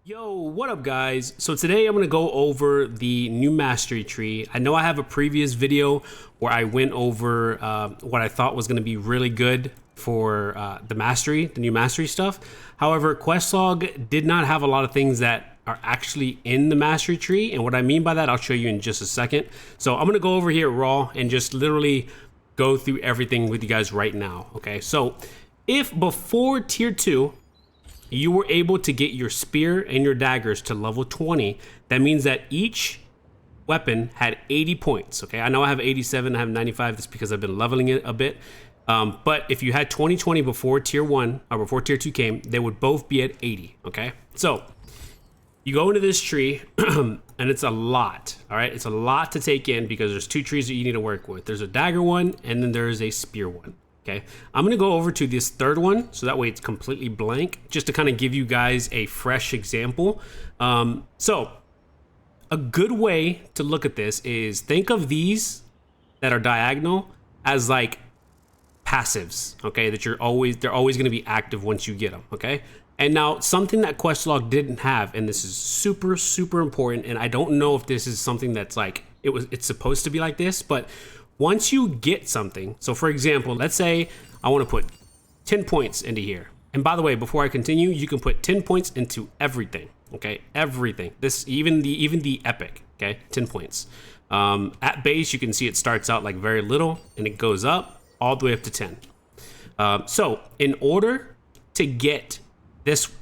Yo, what up guys? So today I'm going to go over the new mastery tree. I know I have a previous video where I went over what I thought was going to be really good for the new mastery stuff. However, Questlog did not have a lot of things that are actually in the mastery tree, and what I mean by that I'll show you in just a second. So I'm going to go over here raw and just literally go through everything with you guys right now. Okay, so if before tier 2 you were able to get your spear and your daggers to level 20, that means that each weapon had 80 points. Okay, I know I have 87, I have 95, that's because I've been leveling it a bit. But if you had 20 before tier 1 or before tier 2 came, they would both be at 80. Okay, so you go into this tree and it's a lot. All right, it's a lot to take in because there's two trees that you need to work with. There's a dagger one and then there's a spear one. Okay, I'm gonna go over to this third one so that way it's completely blank, just to kind of give you guys a fresh example. So a good way to look at this is think of these that are diagonal as like passives, okay, that they're always gonna be active once you get them, okay? And now something that Questlog didn't have, and this is super important, and I don't know if this is something that's like, it's supposed to be like this, but once you get something, so for example, let's say I want to put 10 points into here. And by the way, before I continue, you can put 10 points into everything, okay? Everything. This, even the epic, okay? 10 points. At base, you can see it starts out like very little and it goes up all the way up to 10. So in order to get this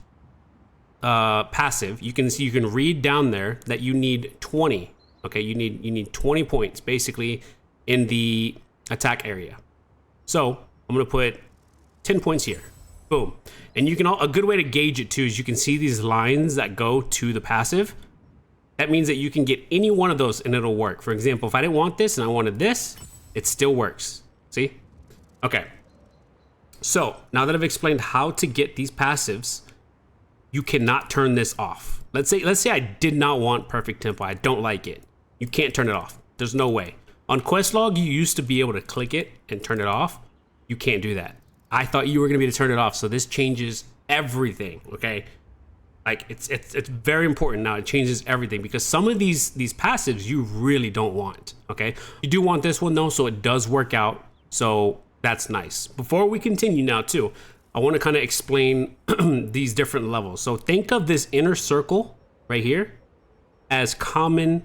passive, you can see, you can read down there that you need 20, okay? You need 20 points basically in the attack area. So I'm gonna put 10 points here, boom. And you can, a good way to gauge it too is you can see these lines that go to the passive. That means that you can get any one of those and it'll work. For example, if I didn't want this and I wanted this, it still works, see? Okay, so now that I've explained how to get these passives, you cannot turn this off. Let's say I did not want perfect tempo, I don't like it. You can't turn it off, there's no way. On Questlog, you used to be able to click it and turn it off. You can't do that. I thought you were gonna be able to turn it off, so this changes everything, okay? Like, it's very important now. It changes everything because some of these passives you really don't want, okay? You do want this one though, so it does work out, so that's nice. Before we continue now too, I wanna kinda explain these different levels. So think of this inner circle right here as common,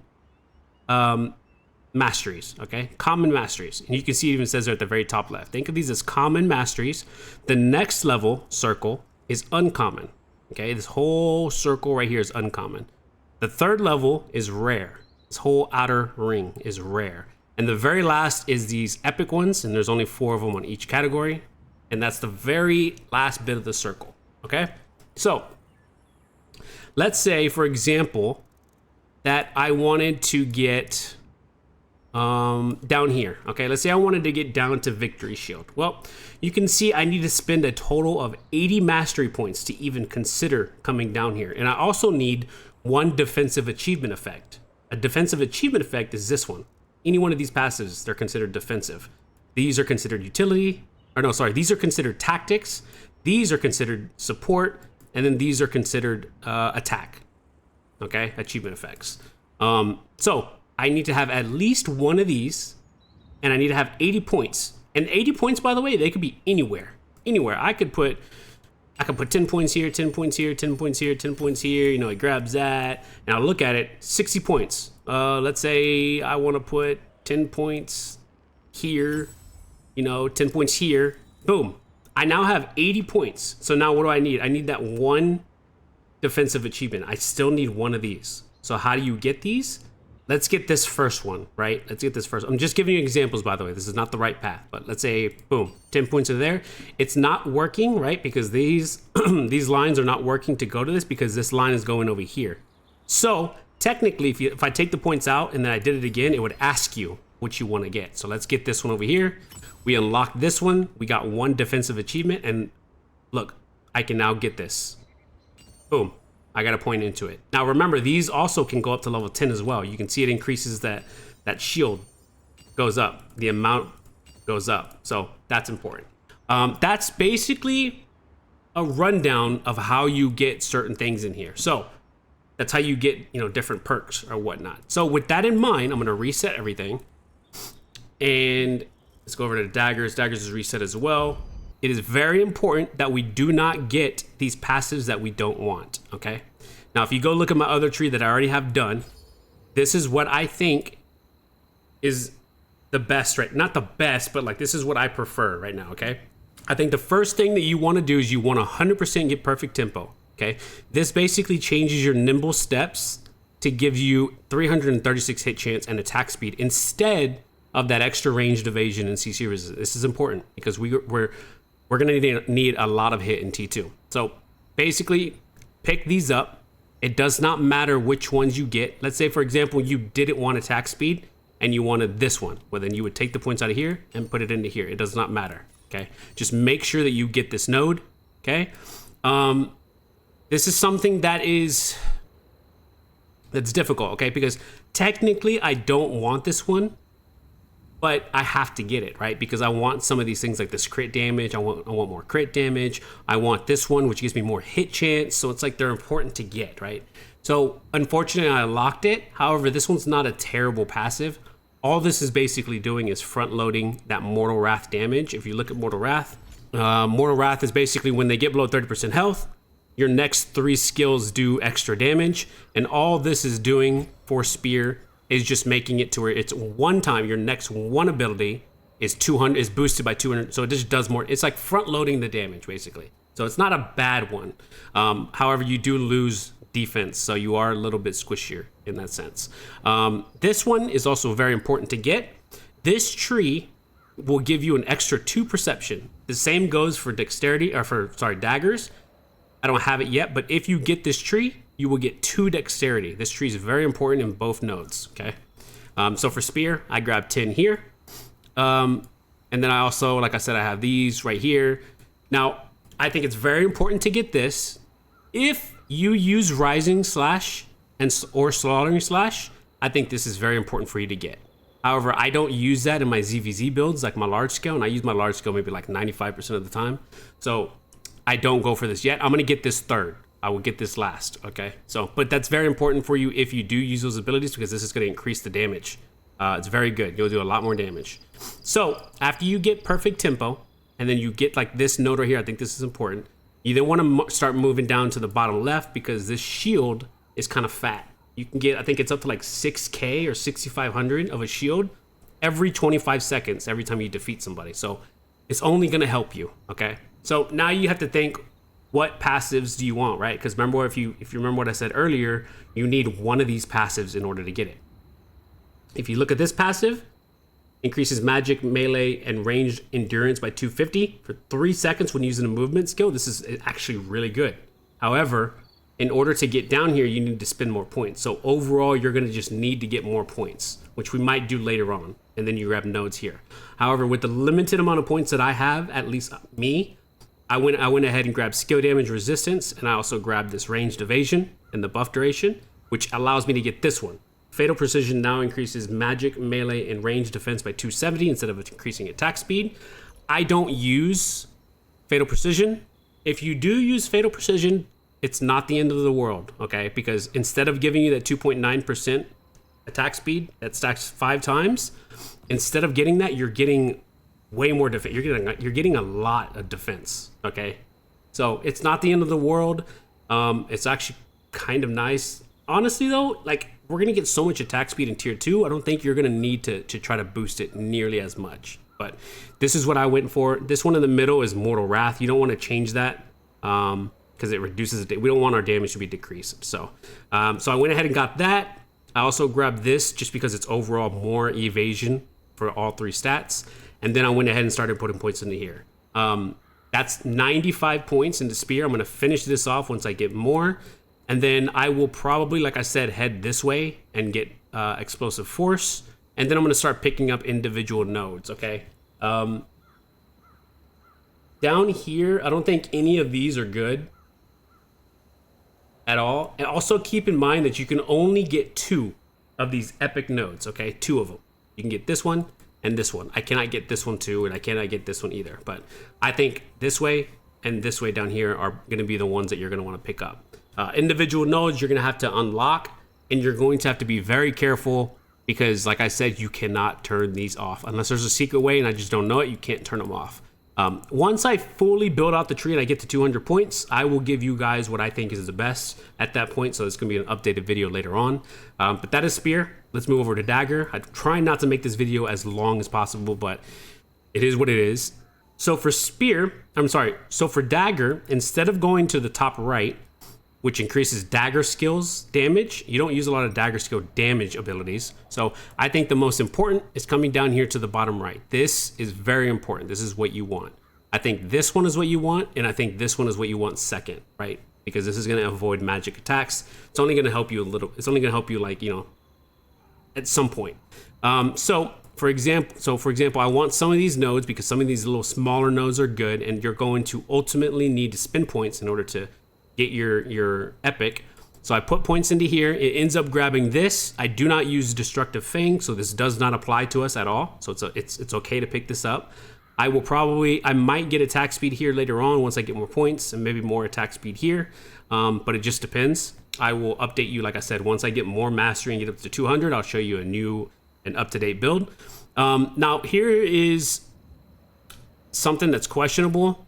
masteries, okay? Common masteries. And you can see it even says there at the very top left. Think of these as common masteries. The next level circle is uncommon, okay? This whole circle right here is uncommon. The third level is rare. This whole outer ring is rare. And the very last is these epic ones, and there's only 4 of them on each category. And that's the very last bit of the circle, okay? So let's say, for example, that I wanted to get down here, okay? Let's say I wanted to get down to victory shield. Well, you can see I need to spend a total of 80 mastery points to even consider coming down here. And I also need 1 defensive achievement effect. A defensive achievement effect is this one. Any one of these passives, they're considered defensive. These are considered utility, or no, sorry, these are considered tactics. These are considered support, and then these are considered attack, okay? Achievement effects. So I need to have at least 1 of these, and I need to have 80 points. And 80 points, by the way, they could be anywhere. Anywhere. I could put 10 points here, 10 points here, 10 points here, 10 points here. You know, it grabs that, and I'll look at it, 60 points. Let's say I want to put 10 points here, you know, 10 points here. Boom. I now have 80 points. So now what do I need? I need that 1 defensive achievement. I still need 1 of these. So how do you get these? Let's get this first one, right? Let's get this first. I'm just giving you examples, by the way. This is not the right path, but let's say, boom, 10 points are there. It's not working, right? Because these these lines are not working to go to this because this line is going over here. So technically, if I take the points out and then I did it again, it would ask you what you want to get. So let's get this one over here. We unlock this one. We got 1 defensive achievement, and look, I can now get this. Boom. I got a point into it. Now remember, these also can go up to level 10 as well. You can see it increases that shield goes up. The amount goes up. So that's important. That's basically a rundown of how you get certain things in here. So That's how you get, you know, different perks or whatnot. So with that in mind, I'm gonna reset everything. And let's go over to Daggers. Daggers is reset as well. It is very important that we do not get these passives that we don't want, okay? Now, if you go look at my other tree that I already have done, this is what I think is the best, right? Not the best, but like this is what I prefer right now, okay? I think the first thing that you want to do is you want to 100% get perfect tempo, okay? This basically changes your nimble steps to give you 336 hit chance and attack speed instead of that extra ranged evasion and CC resistance. This is important because we're gonna need a lot of hit in T2. So basically, pick these up. It does not matter which ones you get. Let's say, for example, you didn't want attack speed and you wanted this one. Well, then you would take the points out of here and put it into here. It does not matter, okay? Just make sure that you get this node, okay? This is something that's difficult, okay? Because technically, I don't want this one, but I have to get it, right? Because I want some of these things like this crit damage. I want more crit damage. I want this one, which gives me more hit chance. So it's like they're important to get, right? So unfortunately, I locked it. However, this one's not a terrible passive. All this is basically doing is front loading that Mortal Wrath damage. If you look at Mortal Wrath is basically when they get below 30% health, your next 3 skills do extra damage. And all this is doing for Spear is just making it to where it's one time your next one ability is boosted by 200. So it just does more. It's like front loading the damage basically. So it's not a bad one. However, you do lose defense, so you are a little bit squishier in that sense. This one is also very important to get. This tree will give you an extra 2 perception. The same goes for dexterity, or daggers. I don't have it yet, but if you get this tree, you will get 2 dexterity. This tree is very important in both nodes, okay? So for Spear, I grabbed 10 here. And then I also, like I said, I have these right here. Now, I think it's very important to get this. If you use Rising Slash or Slaughtering Slash, I think this is very important for you to get. However, I don't use that in my ZVZ builds, like my large scale, and I use my large scale maybe like 95% of the time. So I don't go for this yet. I'm gonna get this third. I will get this last, okay? So, but that's very important for you if you do use those abilities because this is gonna increase the damage. It's very good. You'll do a lot more damage. So after you get perfect tempo, and then you get like this node right here, I think this is important. You then wanna start moving down to the bottom left because this shield is kind of fat. You can get, I think it's up to like 6K or 6,500 of a shield every 25 seconds every time you defeat somebody. So it's only gonna help you, okay? So now you have to think, what passives do you want, right? Because remember, if you remember what I said earlier, you need one of these passives in order to get it. If you look at this passive, increases magic, melee, and ranged endurance by 250 for 3 seconds when using a movement skill. This is actually really good. However, in order to get down here, you need to spend more points. So overall, you're gonna just need to get more points, which we might do later on. And then you grab nodes here. However, with the limited amount of points that I have, at least me, I went ahead and grabbed skill damage resistance, and I also grabbed this ranged evasion and the buff duration, which allows me to get this one. Fatal Precision now increases magic, melee, and ranged defense by 270 instead of increasing attack speed. I don't use Fatal Precision. If you do use Fatal Precision, it's not the end of the world, okay? Because instead of giving you that 2.9% attack speed that stacks 5 times, instead of getting that, you're getting way more defense. You're getting a lot of defense, okay? So it's not the end of the world. It's actually kind of nice. Honestly though, like, we're gonna get so much attack speed in tier 2, I don't think you're gonna need to try to boost it nearly as much. But this is what I went for. This one in the middle is Mortal Wrath. You don't want to change that because it reduces it. We don't want our damage to be decreased. So I went ahead and got that. I also grabbed this just because it's overall more evasion for all 3 stats. And then I went ahead and started putting points into here. That's 95 points into Spear. I'm gonna finish this off once I get more. And then I will probably, like I said, head this way and get Explosive Force. And then I'm gonna start picking up individual nodes, okay? Down here, I don't think any of these are good at all. And also keep in mind that you can only get 2 of these epic nodes, okay? 2 of them. You can get this one and this one. I cannot get this one too, and I cannot get this one either. But I think this way and this way down here are gonna be the ones that you're gonna wanna pick up. Individual nodes you're gonna have to unlock, and you're going to have to be very careful because, like I said, you cannot turn these off unless there's a secret way and I just don't know it. You can't turn them off. Once I fully build out the tree and I get to 200 points, I will give you guys what I think is the best at that point. So it's gonna be an updated video later on. But that is Spear. Let's move over to Dagger. I'm trying not to make this video as long as possible, but it is what it is. So for for Dagger, instead of going to the top right, which increases Dagger skills damage, you don't use a lot of Dagger skill damage abilities. So I think the most important is coming down here to the bottom right. This is very important. This is what you want. I think this one is what you want, and I think this one is what you want second, right? Because this is gonna avoid magic attacks. It's only gonna help you a little, it's only gonna help you like, you know, at some point. So for example, I want some of these nodes because some of these little smaller nodes are good, and you're going to ultimately need to spend points in order to get your epic. So I put points into here. It ends up grabbing this. I do not use destructive thing, so this does not apply to us at all. So it's okay to pick this up. I might get attack speed here later on once I get more points, and maybe more attack speed here, but it just depends. I will update you, like I said, once I get more mastery and get up to 200, I'll show you a new and up-to-date build. Now here is something that's questionable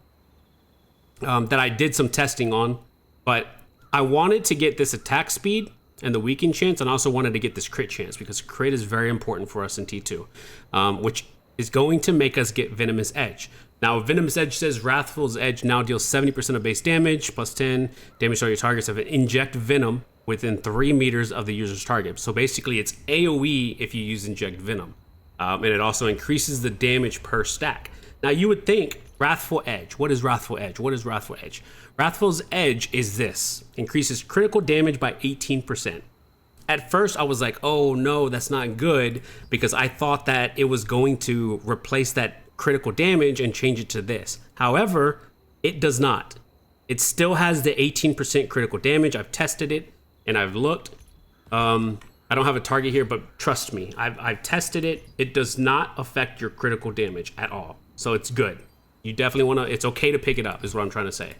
that I did some testing on, but I wanted to get this attack speed and the weaken chance, and also wanted to get this crit chance because crit is very important for us in T2, which is going to make us get Venomous Edge. Now, Venomous Edge says Wrathful's Edge now deals 70% of base damage, plus 10 damage to all your targets if it inject Venom within 3 meters of the user's target. So basically, it's AoE if you use Inject Venom, and it also increases the damage per stack. Now, you would think Wrathful Edge. What is Wrathful Edge? What is Wrathful Edge? Wrathful's Edge is this. Increases critical damage by 18%. At first, I was like, oh no, that's not good, because I thought that it was going to replace that critical damage and change it to this. However, it does not. It still has the 18% critical damage. I've tested it and I've looked. I don't have a target here, but trust me, I've tested it. It does not affect your critical damage at all. So it's good. You definitely want to, it's okay to pick it up is what I'm trying to say.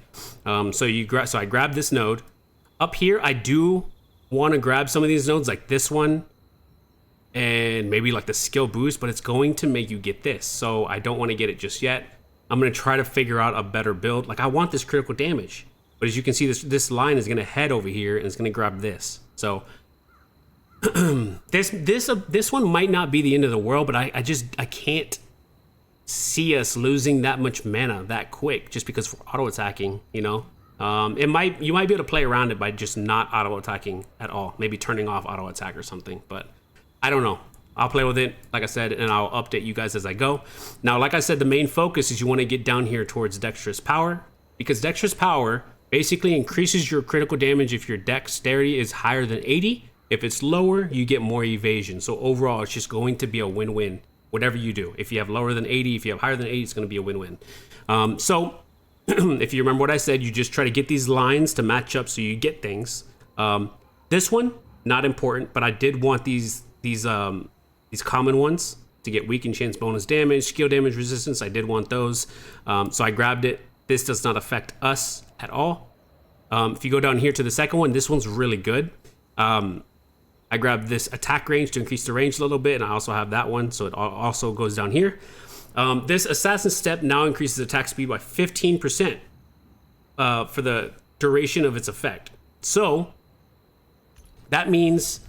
So I grab this node. Up here, I do want to grab some of these nodes like this one and maybe like the skill boost, but it's going to make you get this. So I don't want to get it just yet. I'm going to try to figure out a better build. Like I want this critical damage, but as you can see, this line is going to head over here and it's going to grab this. So this one might not be the end of the world, but I can't see us losing that much mana that quick just because we're auto attacking, you know. You might be able to play around it by just not auto attacking at all, maybe turning off auto attack or something, but I don't know. I'll play with it, like I said, and I'll update you guys as I go. Now, like I said, the main focus is you want to get down here towards Dexterous Power, because Dexterous Power basically increases your critical damage if your dexterity is higher than 80. If it's lower, you get more evasion. So overall, it's just going to be a win-win, whatever you do. If you have lower than 80, if you have higher than 80, it's going to be a win-win. So if you remember what I said, you just try to get these lines to match up so you get things. This one, not important, but I did want these common ones to get weaken chance, bonus damage, skill damage, resistance. I did want those, so I grabbed it. This does not affect us at all. If you go down here to the second one, this one's really good. I grabbed this attack range to increase the range a little bit, and I also have that one, so it also goes down here. This Assassin Step now increases attack speed by 15% for the duration of its effect. So that means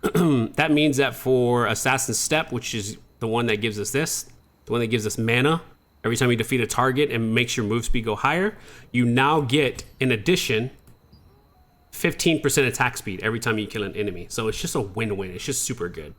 that for Assassin Step, which is the one that gives us this, the one that gives us mana, every time you defeat a target and makes your move speed go higher, you now get, in addition, 15% attack speed every time you kill an enemy. So it's just a win-win. It's just super good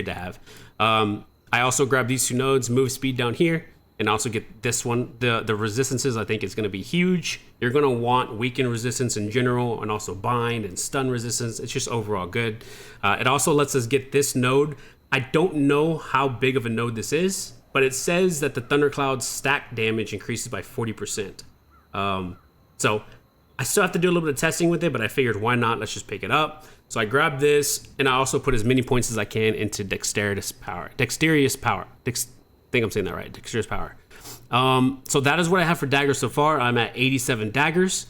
to have. I also grab these two nodes, move speed down here, and also get this one. The resistances I think is going to be huge. You're going to want weaken resistance in general, and also bind and stun resistance. It's just overall good. It also lets us get this node. I don't know how big of a node this is, but it says that the Thundercloud's stack damage increases by 40%. So I still have to do a little bit of testing with it, but I figured why not? Let's just pick it up. So I grabbed this, and I also put as many points as I can into Dexterous Power. I think I'm saying that right, Dexterous Power. So that is what I have for daggers so far. I'm at 87 daggers.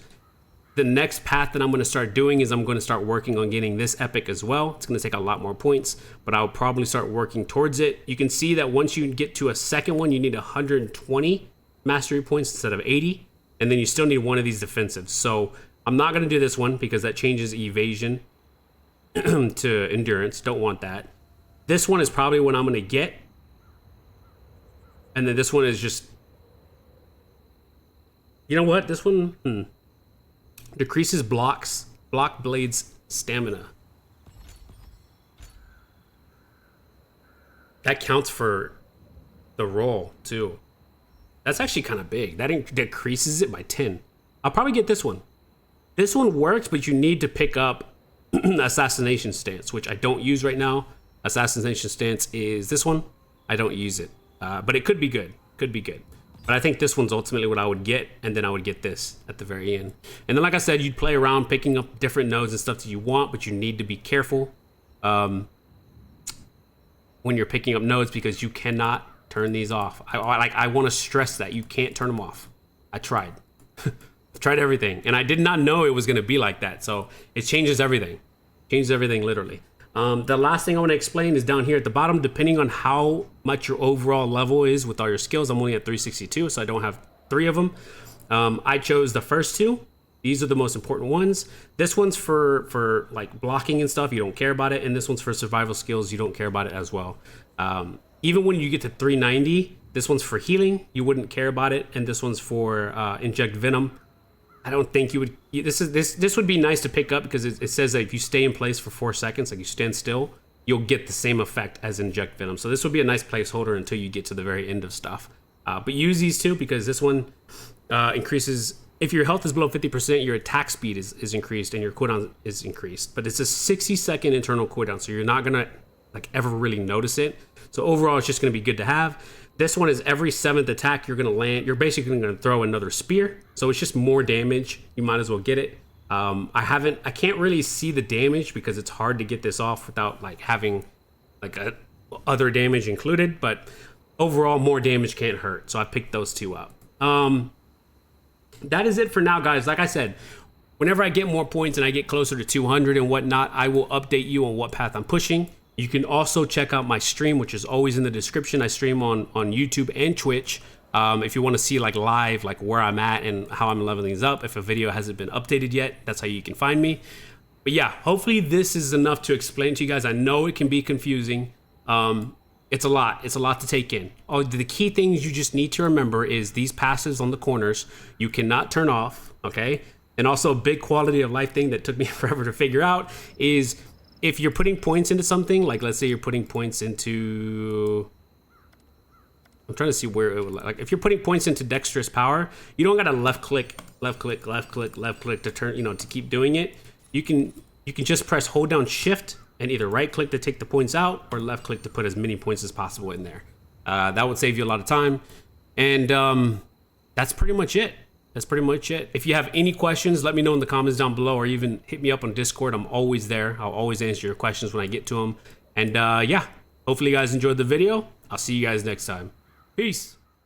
The next path that I'm going to start doing is I'm going to start working on getting this epic as well. It's going to take a lot more points, but I'll probably start working towards it. You can see that once you get to a second one, you need 120 mastery points instead of 80, and then you still need one of these defensives. So I'm not going to do this one because that changes evasion to endurance. Don't want that. This one is probably what I'm going to get, and then this one is just, you know what? This one decreases block blades stamina. That counts for the roll too. That's actually kind of big. That decreases it by 10. I'll probably get this one. This one works, but you need to pick up Assassination Stance, which I don't use right now. Assassination Stance is this one. I don't use it, but it could be good. Could be good. But I think this one's ultimately what I would get, and then I would get this at the very end. And then, like I said, you'd play around picking up different nodes and stuff that you want, but you need to be careful when you're picking up nodes because you cannot turn these off. I want to stress that you can't turn them off. I tried. I tried everything, and I did not know it was going to be like that. So it changes everything. Changes everything literally. The last thing I want to explain is down here at the bottom, depending on how much your overall level is with all your skills. I'm only at 362, so I don't have 3 of them. I chose the first 2. These are the most important ones. This one's for like blocking and stuff. You don't care about it. And this one's for survival skills. You don't care about it as well. Even when you get to 390, this one's for healing. You wouldn't care about it. And this one's for inject venom. I don't think you would. This would be nice to pick up because it says that if you stay in place for 4 seconds, like you stand still, you'll get the same effect as inject venom. So this would be a nice placeholder until you get to the very end of stuff. But use these two because this one increases. If your health is below 50%, your attack speed is increased and your cooldown is increased. But it's a 60-second internal cooldown, so you're not gonna like ever really notice it. So overall, it's just gonna be good to have. This one is every 7th attack you're gonna land. You're basically gonna throw another spear, so it's just more damage. You might as well get it. I can't really see the damage because it's hard to get this off without like having like other damage included. But overall, more damage can't hurt, so I picked those 2 up. That is it for now, guys. Like I said, whenever I get more points and I get closer to 200 and whatnot, I will update you on what path I'm pushing. You can also check out my stream, which is always in the description. I stream on YouTube and Twitch. If you want to see like live, like where I'm at and how I'm leveling these up. If a video hasn't been updated yet, that's how you can find me. But yeah, hopefully this is enough to explain to you guys. I know it can be confusing. It's a lot to take in. Oh, the key things you just need to remember is these passes on the corners, you cannot turn off, okay? And also a big quality of life thing that took me forever to figure out is if you're putting points into something, like let's say you're putting points into, I'm trying to see where it would, like if you're putting points into dexterous power, you don't gotta left click to turn, you know, to keep doing it. You can just press hold down shift and either right click to take the points out or left click to put as many points as possible in there. That would save you a lot of time. And that's pretty much it. That's pretty much it. If you have any questions, let me know in the comments down below or even hit me up on Discord. I'm always there. I'll always answer your questions when I get to them. And yeah, hopefully you guys enjoyed the video. I'll see you guys next time. Peace.